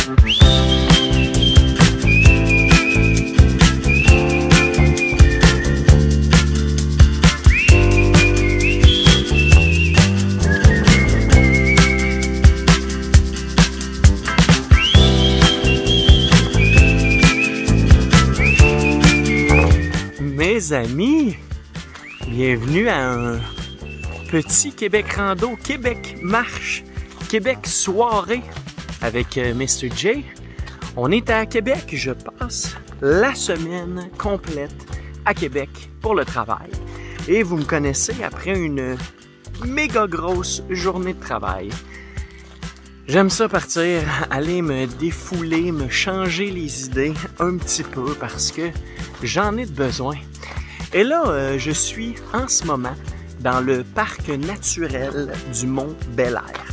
Mes amis, bienvenue à un petit Québec rando, Québec marche, Québec soirée avec Mr. J. On est à Québec, je passe la semaine complète à Québec pour le travail. Et vous me connaissez, après une méga grosse journée de travail, j'aime ça partir, aller me défouler, me changer les idées un petit peu parce que j'en ai besoin. Et là, je suis en ce moment dans le parc naturel du Mont-Bel-Air.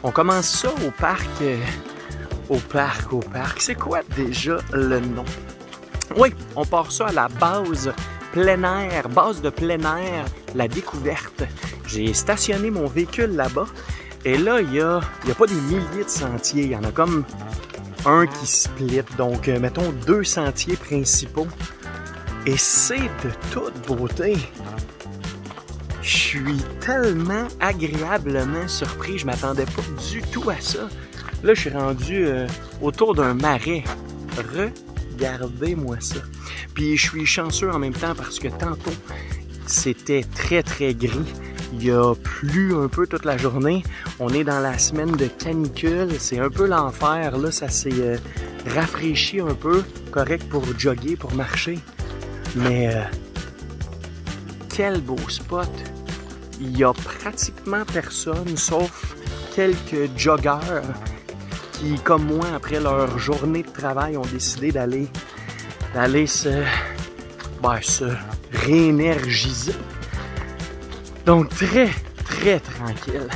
On commence ça au parc. C'est quoi déjà le nom? Oui, on part ça à la base de plein air, la découverte. J'ai stationné mon véhicule là-bas. Et là, il y a pas des milliers de sentiers. Il y en a comme un qui split. Donc, mettons 2 sentiers principaux. Et c'est de toute beauté. Je suis tellement agréablement surpris. Je m'attendais pas du tout à ça. Là, je suis rendu autour d'un marais. Regardez-moi ça. Puis, je suis chanceux en même temps parce que tantôt, c'était très, très gris. Il a plu un peu toute la journée. On est dans la semaine de canicule. C'est un peu l'enfer. Là, ça s'est rafraîchi un peu. Correct pour jogger, pour marcher. Mais quel beau spot! Il n'y a pratiquement personne, sauf quelques joggeurs qui, comme moi, après leur journée de travail, ont décidé d'aller se réénergiser. Donc, très, très tranquille.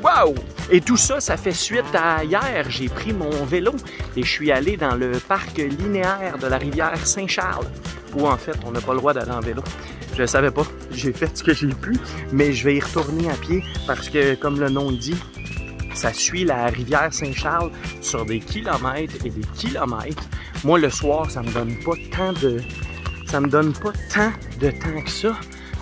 Wow! Et tout ça, ça fait suite à hier. J'ai pris mon vélo et je suis allé dans le parc linéaire de la rivière Saint-Charles, où en fait, on n'a pas le droit d'aller en vélo. Je ne savais pas, j'ai fait ce que j'ai pu, mais je vais y retourner à pied parce que, comme le nom le dit, ça suit la rivière Saint-Charles sur des kilomètres et des kilomètres. Moi, le soir, ça me donne pas tant de temps que ça.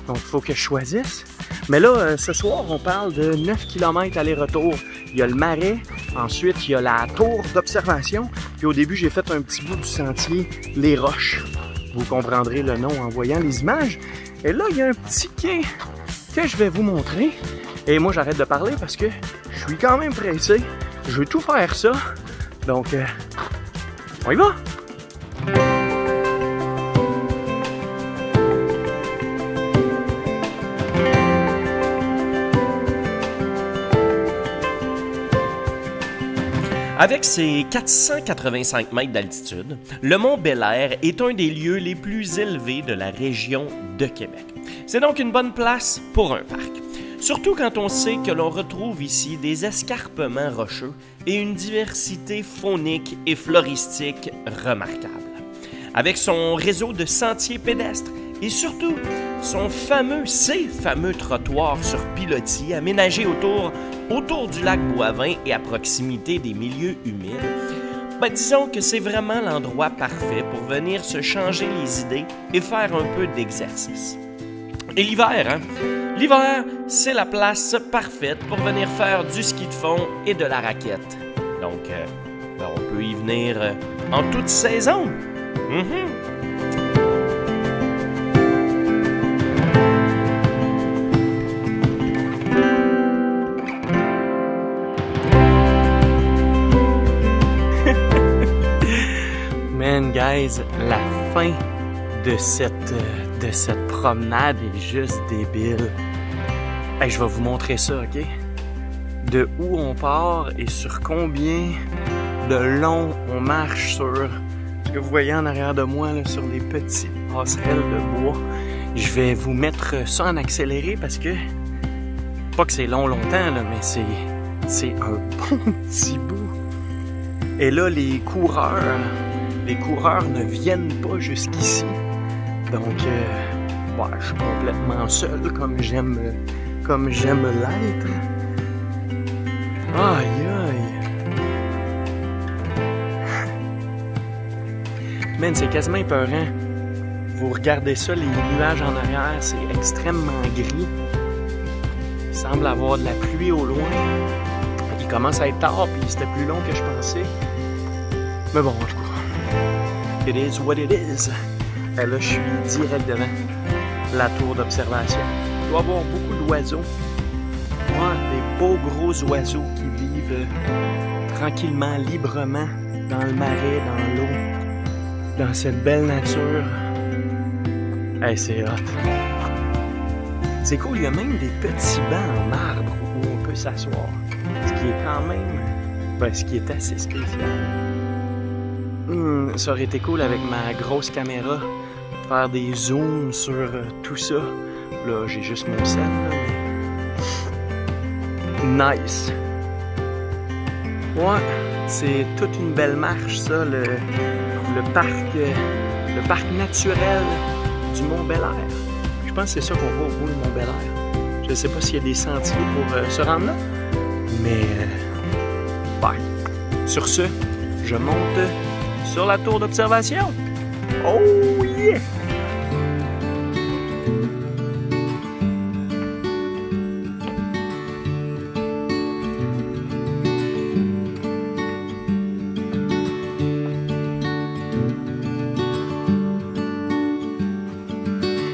Donc, il faut que je choisisse. Mais là, ce soir, on parle de 9 km aller-retour. Il y a le marais, ensuite, il y a la tour d'observation. Puis au début, j'ai fait un petit bout du sentier, les roches. Vous comprendrez le nom en voyant les images. Et là, il y a un petit quai que je vais vous montrer. Et moi, j'arrête de parler parce que je suis quand même pressé. Je veux tout faire ça. Donc, on y va! Avec ses 485 mètres d'altitude, le Mont-Bel-Air est un des lieux les plus élevés de la région de Québec. C'est donc une bonne place pour un parc. Surtout quand on sait que l'on retrouve ici des escarpements rocheux et une diversité faunique et floristique remarquable. Avec son réseau de sentiers pédestres et surtout ses fameux trottoirs sur pilotis aménagés autour du lac Boivin et à proximité des milieux humides, disons que c'est vraiment l'endroit parfait pour venir se changer les idées et faire un peu d'exercice. Et l'hiver, l'hiver, c'est la place parfaite pour venir faire du ski de fond et de la raquette. Donc, on peut y venir en toute saison. Man, guys, la fin de cette promenade est juste débile. Hey, je vais vous montrer ça, OK? De où on part et sur combien de long on marche sur ce que vous voyez en arrière de moi, là, sur les petites passerelles de bois. Je vais vous mettre ça en accéléré parce que, pas que c'est longtemps, là, mais c'est un bon petit bout. Et là, les coureurs ne viennent pas jusqu'ici. Donc, je suis complètement seul comme j'aime l'être. Aïe aïe. Man, c'est quasiment épeurant. Vous regardez ça, les nuages en arrière, c'est extrêmement gris. Il semble avoir de la pluie au loin. Il commence à être tard, puis c'était plus long que je pensais. Mais bon, en tout cas, it is what it is. Et là, je suis direct devant la tour d'observation. Il doit y avoir beaucoup d'oiseaux. Ouais, des beaux gros oiseaux qui vivent tranquillement, librement, dans le marais, dans l'eau, dans cette belle nature. Hey, c'est hot. C'est cool, il y a même des petits bancs en marbre où on peut s'asseoir. Ce qui est quand même... Ben, ce qui est assez spécial. Ça aurait été cool avec ma grosse caméra, faire des zooms sur tout ça. Là, j'ai juste mon sel, là, mais... Nice! Ouais, c'est toute une belle marche, ça, le parc naturel du Mont-Bel-Air. Je pense que c'est ça qu'on voit au bout du Mont-Bel-Air. Je ne sais pas s'il y a des sentiers pour se rendre là, mais... ouais. Sur ce, je monte sur la tour d'observation. Oh yeah!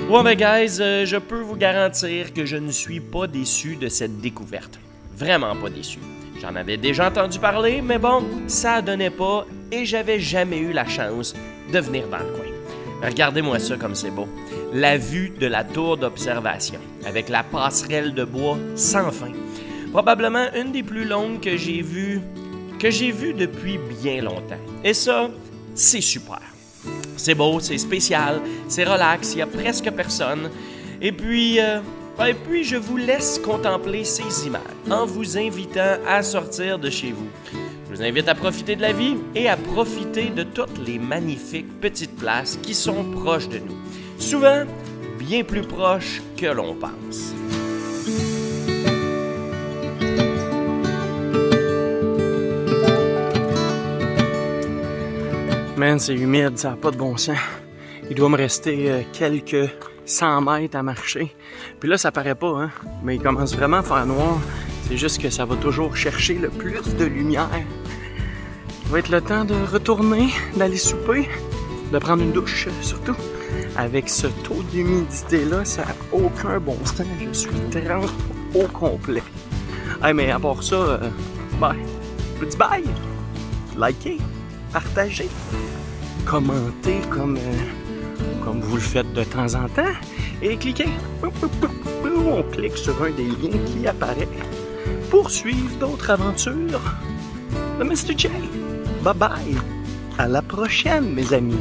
Bon ben guys, je peux vous garantir que je ne suis pas déçu de cette découverte. Vraiment pas déçu. J'en avais déjà entendu parler, mais bon, ça donnait pas et j'avais jamais eu la chance de venir dans le coin. Regardez-moi ça comme c'est beau. La vue de la tour d'observation, avec la passerelle de bois sans fin. Probablement une des plus longues que j'ai vues depuis bien longtemps. Et ça, c'est super. C'est beau, c'est spécial, c'est relax, il n'y a presque personne. Et puis, je vous laisse contempler ces images en vous invitant à sortir de chez vous. Je vous invite à profiter de la vie et à profiter de toutes les magnifiques petites places qui sont proches de nous. Souvent, bien plus proches que l'on pense. Man, c'est humide, ça n'a pas de bon sens. Il doit me rester quelques 100 mètres à marcher. Puis là, ça paraît pas, hein? Mais il commence vraiment à faire noir. C'est juste que ça va toujours chercher le plus de lumière. Il va être le temps de retourner, d'aller souper, de prendre une douche surtout. Avec ce taux d'humidité-là, ça n'a aucun bon sens. Je suis trempé au complet. Hey, mais à part ça, bye. Je vous dis bye! Likez, partagez, commentez comme vous le faites de temps en temps et cliquez. On clique sur un des liens qui apparaît pour suivre d'autres aventures de Mr. J. Bye bye. À la prochaine, mes amis.